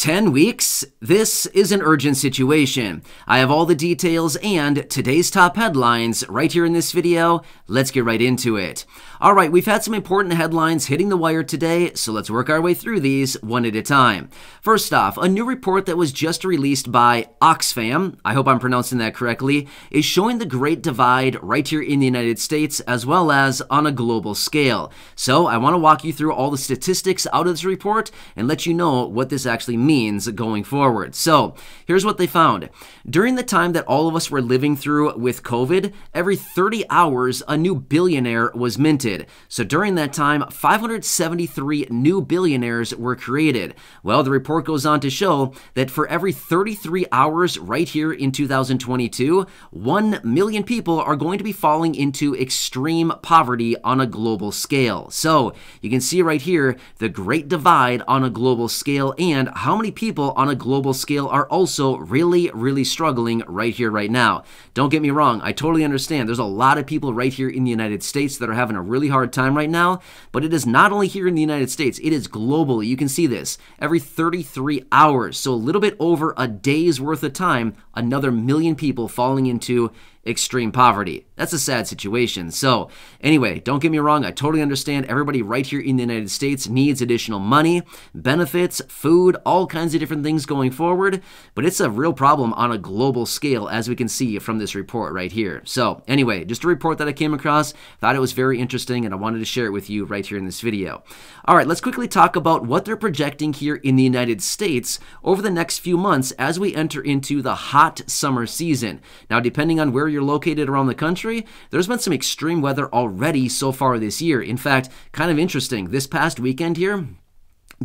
10 weeks? This is an urgent situation. I have all the details and today's top headlines right here in this video. Let's get right into it. All right, we've had some important headlines hitting the wire today, so let's work our way through these one at a time. First off, a new report that was just released by Oxfam, I hope I'm pronouncing that correctly, is showing the Great Divide right here in the United States as well as on a global scale. So I want to walk you through all the statistics out of this report and let you know what this actually means going forward. So here's what they found. During the time that all of us were living through with COVID, every 30 hours a new billionaire was minted. So during that time, 573 new billionaires were created. Well, the report goes on to show that for every 33 hours right here in 2022, 1 million people are going to be falling into extreme poverty on a global scale. So you can see right here the Great Divide on a global scale and how many people on a global scale are also really struggling right here, right now. Don't get me wrong, I totally understand. There's a lot of people right here in the United States that are having a really hard time right now, but it is not only here in the United States, it is globally. You can see this every 33 hours. So a little bit over a day's worth of time, another million people falling into extreme poverty. That's a sad situation. So anyway, don't get me wrong, I totally understand everybody right here in the United States needs additional money, benefits, food, all kinds of different things going forward, but it's a real problem on a global scale as we can see from this report right here. So anyway, just a report that I came across, thought it was very interesting and I wanted to share it with you right here in this video. All right, let's quickly talk about what they're projecting here in the United States over the next few months as we enter into the hot summer season. Now, depending on where you're located around the country, there's been some extreme weather already so far this year. In fact, kind of interesting, this past weekend here,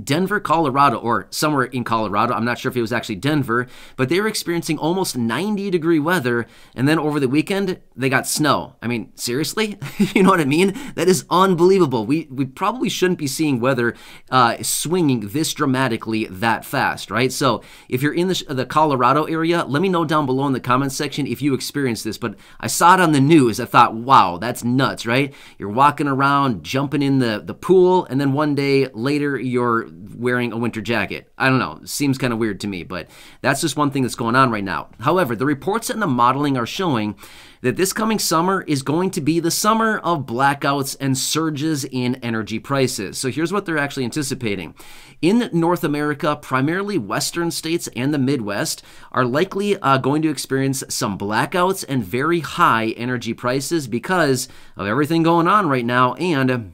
Denver, Colorado, or somewhere in Colorado, I'm not sure if it was actually Denver, but they were experiencing almost 90-degree weather, and then over the weekend, they got snow. I mean, seriously? You know what I mean? That is unbelievable. We probably shouldn't be seeing weather swinging this dramatically that fast, right? So if you're in the Colorado area, let me know down below in the comments section if you experienced this, but I saw it on the news. I thought, wow, that's nuts, right? You're walking around, jumping in the pool, and then one day later, you're wearing a winter jacket. I don't know. Seems kind of weird to me, but that's just one thing that's going on right now. However, the reports and the modeling are showing that this coming summer is going to be the summer of blackouts and surges in energy prices. So here's what they're actually anticipating. In North America, primarily western states and the Midwest are likely going to experience some blackouts and very high energy prices because of everything going on right now, and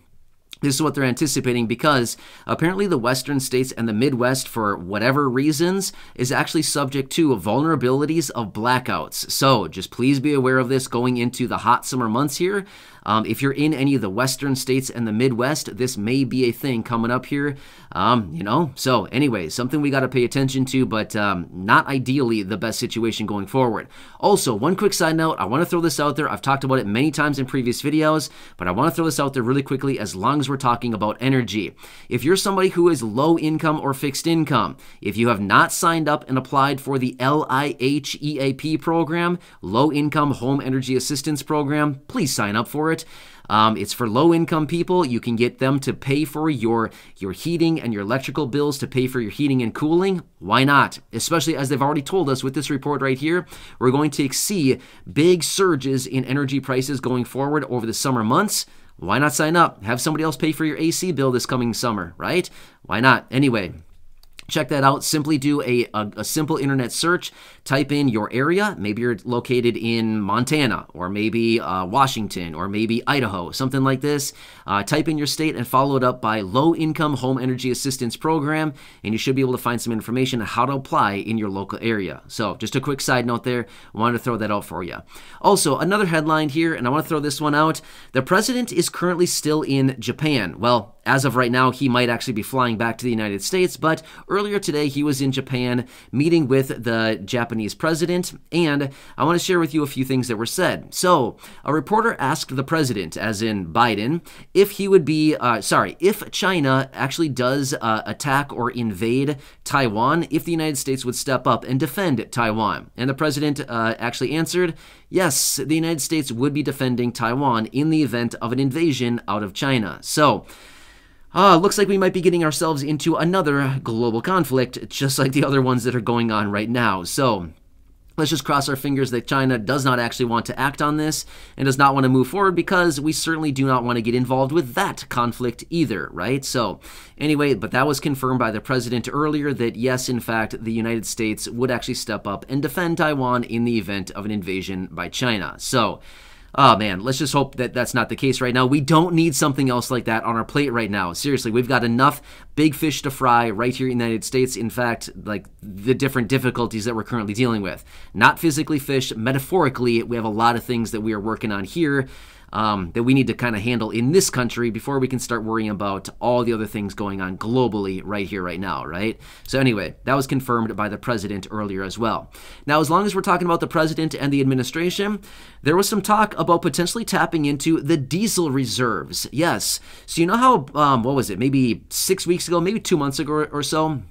this is what they're anticipating because apparently the western states and the Midwest, for whatever reasons, is actually subject to vulnerabilities of blackouts. So just please be aware of this going into the hot summer months here. If you're in any of the western states and the Midwest, this may be a thing coming up here, So anyway, something we got to pay attention to, but not ideally the best situation going forward. Also, one quick side note, I want to throw this out there. I've talked about it many times in previous videos, but I want to throw this out there really quickly as long as we're talking about energy. If you're somebody who is low income or fixed income, if you have not signed up and applied for the LIHEAP program, Low Income Home Energy Assistance Program, please sign up for it. It's for low-income people. You can get them to pay for your heating and your electrical bills, to pay for your heating and cooling. Why not? Especially as they've already told us with this report right here, we're going to see big surges in energy prices going forward over the summer months. Why not sign up? Have somebody else pay for your AC bill this coming summer, right? Why not? Anyway, check that out. Simply do a simple internet search. Type in your area. Maybe you're located in Montana, or maybe Washington, or maybe Idaho, something like this. Type in your state and follow it up by Low Income Home Energy Assistance Program, and you should be able to find some information on how to apply in your local area. So just a quick side note there. I wanted to throw that out for you. Also, another headline here, and I want to throw this one out. The president is currently still in Japan. Well, as of right now, he might actually be flying back to the United States, but earlier today he was in Japan meeting with the Japanese president, and I want to share with you a few things that were said. So, a reporter asked the president, as in Biden, if he would be, if China actually does attack or invade Taiwan, if the United States would step up and defend Taiwan. And the president actually answered, yes, the United States would be defending Taiwan in the event of an invasion out of China. So, Looks like we might be getting ourselves into another global conflict, just like the other ones that are going on right now. So let's just cross our fingers that China does not actually want to act on this and does not want to move forward, because we certainly do not want to get involved with that conflict either, right? So anyway, but that was confirmed by the president earlier that yes, in fact, the United States would actually step up and defend Taiwan in the event of an invasion by China. So oh man, let's just hope that that's not the case right now. We don't need something else like that on our plate right now. Seriously, we've got enough big fish to fry right here in the United States. In fact, like the different difficulties that we're currently dealing with. Not physically fish, metaphorically, we have a lot of things that we are working on here that we need to kind of handle in this country before we can start worrying about all the other things going on globally right here, right now, right? So anyway, that was confirmed by the president earlier as well. Now, as long as we're talking about the president and the administration, there was some talk about potentially tapping into the diesel reserves. Yes. So you know how, what was it, maybe 6 weeks ago, maybe 2 months ago or so,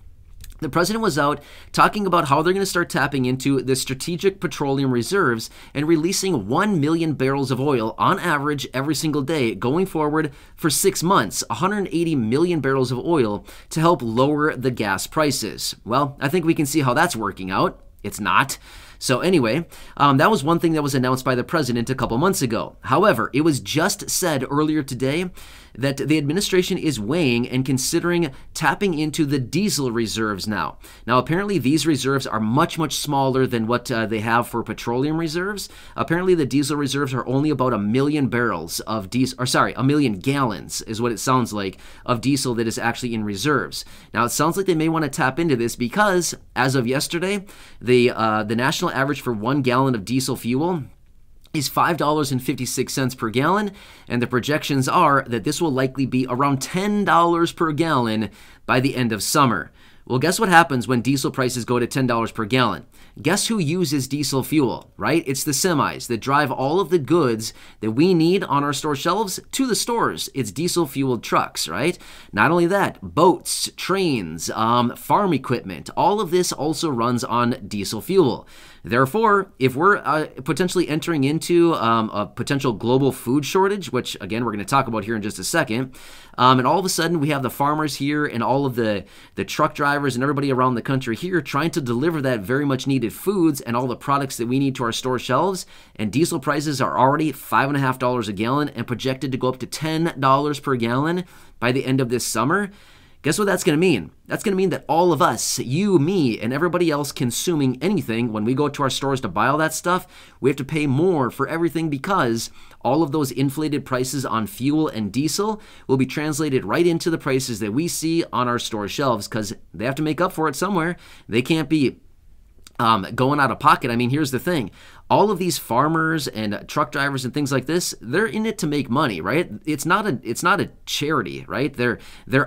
the president was out talking about how they're going to start tapping into the strategic petroleum reserves and releasing 1 million barrels of oil on average every single day going forward for 6 months, 180 million barrels of oil to help lower the gas prices. Well, I think we can see how that's working out. It's not. So anyway, that was one thing that was announced by the president a couple months ago. However, it was just said earlier today that the administration is weighing and considering tapping into the diesel reserves now. Now, apparently these reserves are much, much smaller than what they have for petroleum reserves. Apparently the diesel reserves are only about 1 million barrels of diesel, or sorry, 1 million gallons is what it sounds like of diesel that is actually in reserves. Now, it sounds like they may want to tap into this because as of yesterday, the national average for 1 gallon of diesel fuel is $5.56 per gallon, and the projections are that this will likely be around $10 per gallon by the end of summer. Well, guess what happens when diesel prices go to $10 per gallon? Guess who uses diesel fuel, right? It's the semis that drive all of the goods that we need on our store shelves to the stores. It's diesel-fueled trucks, right? Not only that, boats, trains, farm equipment, all of this also runs on diesel fuel. Therefore, if we're potentially entering into a potential global food shortage, which again we're going to talk about here in just a second, and all of a sudden we have the farmers here and all of the truck drivers and everybody around the country here trying to deliver that very much needed foods and all the products that we need to our store shelves, and diesel prices are already $5.50 a gallon and projected to go up to $10 per gallon by the end of this summer. Guess what that's going to mean? That's going to mean that all of us, you, me, and everybody else consuming anything, when we go to our stores to buy all that stuff, we have to pay more for everything because all of those inflated prices on fuel and diesel will be translated right into the prices that we see on our store shelves because they have to make up for it somewhere. They can't be going out of pocket. I mean, here's the thing. All of these farmers and truck drivers and things like this, they're in it to make money, right? It's not a charity, right? They're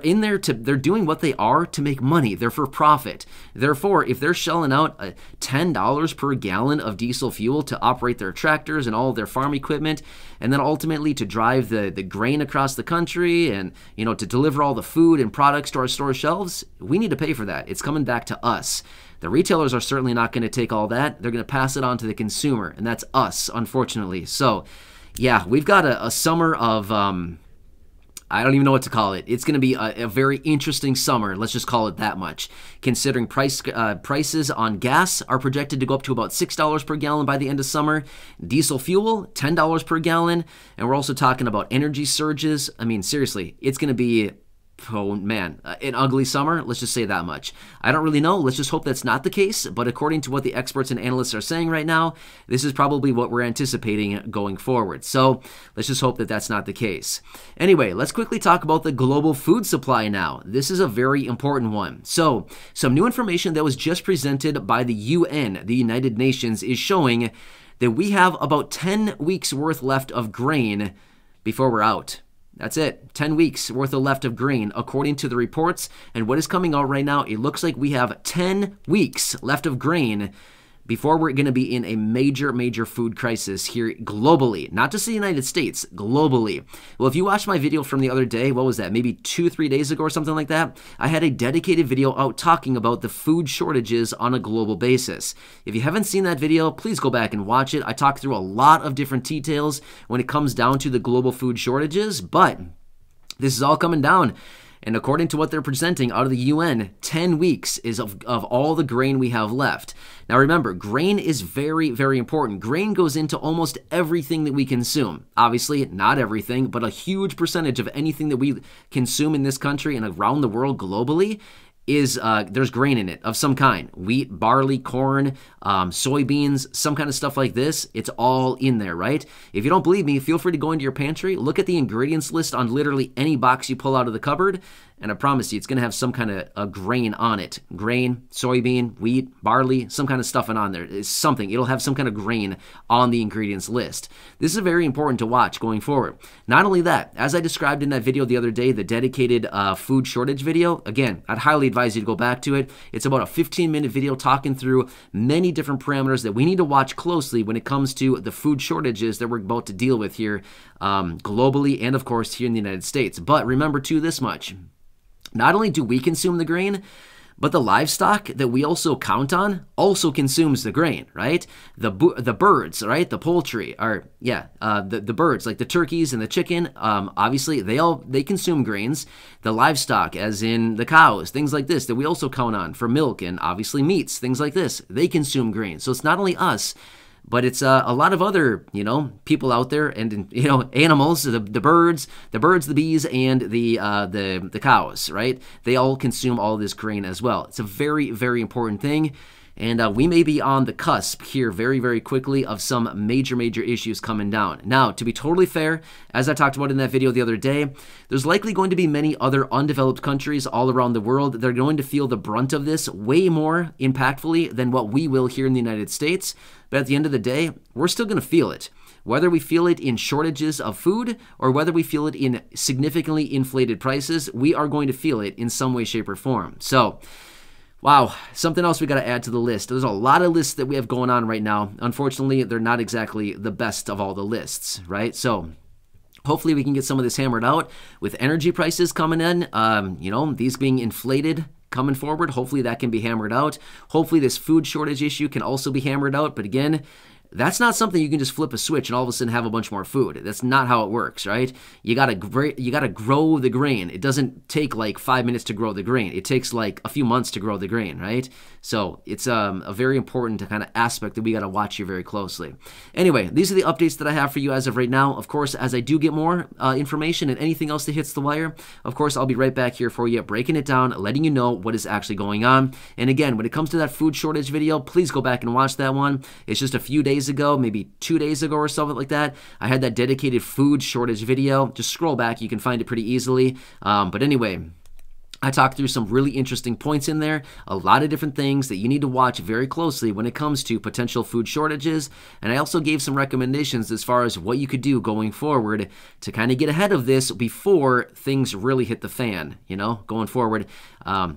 in there they're doing what they are to make money. They're for profit. Therefore, if they're shelling out $10 per gallon of diesel fuel to operate their tractors and all of their farm equipment, and then ultimately to drive the grain across the country and, you know, to deliver all the food and products to our store shelves, we need to pay for that. It's coming back to us. The retailers are certainly not going to take all that. They're going to pass it on to the consumer, and that's us, unfortunately. So, yeah, we've got a summer of, I don't even know what to call it. It's going to be a very interesting summer, let's just call it that much, considering prices on gas are projected to go up to about $6 per gallon by the end of summer. Diesel fuel, $10 per gallon, and we're also talking about energy surges. I mean, seriously, it's going to be, oh man, an ugly summer, let's just say that much. I don't really know, let's just hope that's not the case, but according to what the experts and analysts are saying right now, this is probably what we're anticipating going forward. So let's just hope that that's not the case. Anyway, let's quickly talk about the global food supply now. This is a very important one. So some new information that was just presented by the UN, the United Nations, is showing that we have about 10 weeks worth left of grain before we're out. That's it. 10 weeks worth of left of grain, according to the reports. And what is coming out right now, it looks like we have 10 weeks left of grain before we're going to be in a major, major food crisis here globally. Not just the United States, globally. Well, if you watched my video from the other day, what was that, maybe 2-3 days ago or something like that, I had a dedicated video out talking about the food shortages on a global basis. If you haven't seen that video, please go back and watch it. I talk through a lot of different details when it comes down to the global food shortages, but this is all coming down. And according to what they're presenting out of the UN, 10 weeks is of all the grain we have left. Now remember, grain is very, very important. Grain goes into almost everything that we consume. Obviously, not everything, but a huge percentage of anything that we consume in this country and around the world globally is there's grain in it of some kind. Wheat, barley, corn, soybeans, some kind of stuff like this. It's all in there, right? If you don't believe me, feel free to go into your pantry, look at the ingredients list on literally any box you pull out of the cupboard, and I promise you it's going to have some kind of a grain on it. Grain, soybean, wheat, barley, some kind of stuffing on there. It's something. It'll have some kind of grain on the ingredients list. This is very important to watch going forward. Not only that, as I described in that video the other day, the dedicated food shortage video, again, I'd highly advise you to go back to it. It's about a 15-minute video talking through many different parameters that we need to watch closely when it comes to the food shortages that we're about to deal with here globally and, of course, here in the United States. But remember, too, this much. Not only do we consume the grain, but the livestock that we also count on also consumes the grain, right? The birds, right? The poultry, or the birds like the turkeys and the chicken. Obviously, they consume grains. The livestock, as in the cows, things like this that we also count on for milk, and obviously meats, things like this. They consume grain. So it's not only us, but it's a lot of other, people out there, and animals, the birds, the bees, and the cows, right? They all consume all of this grain as well. It's a very, very important thing. And we may be on the cusp here very, very quickly of some major, major issues coming down. Now, to be totally fair, as I talked about in that video the other day, there's likely going to be many other undeveloped countries all around the world that are going to feel the brunt of this way more impactfully than what we will here in the United States. But at the end of the day, we're still going to feel it. Whether we feel it in shortages of food or whether we feel it in significantly inflated prices, we are going to feel it in some way, shape, or form. So, wow, something else we got to add to the list. There's a lot of lists that we have going on right now. Unfortunately, they're not exactly the best of all the lists, right? So hopefully we can get some of this hammered out with energy prices coming in, these being inflated coming forward. Hopefully that can be hammered out. Hopefully this food shortage issue can also be hammered out. But again, that's not something you can just flip a switch and all of a sudden have a bunch more food. That's not how it works, right? You gotta grow the grain. It doesn't take like 5 minutes to grow the grain. It takes like a few months to grow the grain, right? So it's a very important kind of aspect that we gotta watch here very closely. Anyway, these are the updates that I have for you as of right now. Of course, as I do get more information and anything else that hits the wire, of course, I'll be right back here for you, breaking it down, letting you know what is actually going on. And again, when it comes to that food shortage video, please go back and watch that one. It's just a few days ago, maybe 2 days ago or something like that. I had that dedicated food shortage video. Just scroll back, you can find it pretty easily. But anyway, I talked through some really interesting points in there, a lot of different things that you need to watch very closely when it comes to potential food shortages, and I also gave some recommendations as far as what you could do going forward to kind of get ahead of this before things really hit the fan, going forward.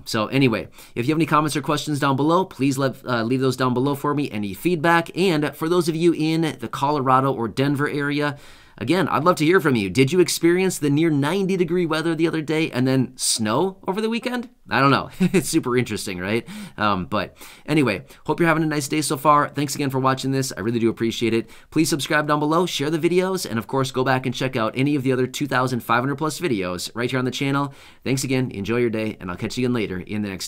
So anyway, if you have any comments or questions down below, please leave those down below for me, any feedback, and for those of you in the Colorado or Denver area, again, I'd love to hear from you. Did you experience the near 90-degree weather the other day and then snow over the weekend? I don't know. It's super interesting, right? But anyway, hope you're having a nice day so far. Thanks again for watching this. I really do appreciate it. Please subscribe down below, share the videos, and of course, go back and check out any of the other 2,500 plus videos right here on the channel. Thanks again. Enjoy your day, and I'll catch you again later in the next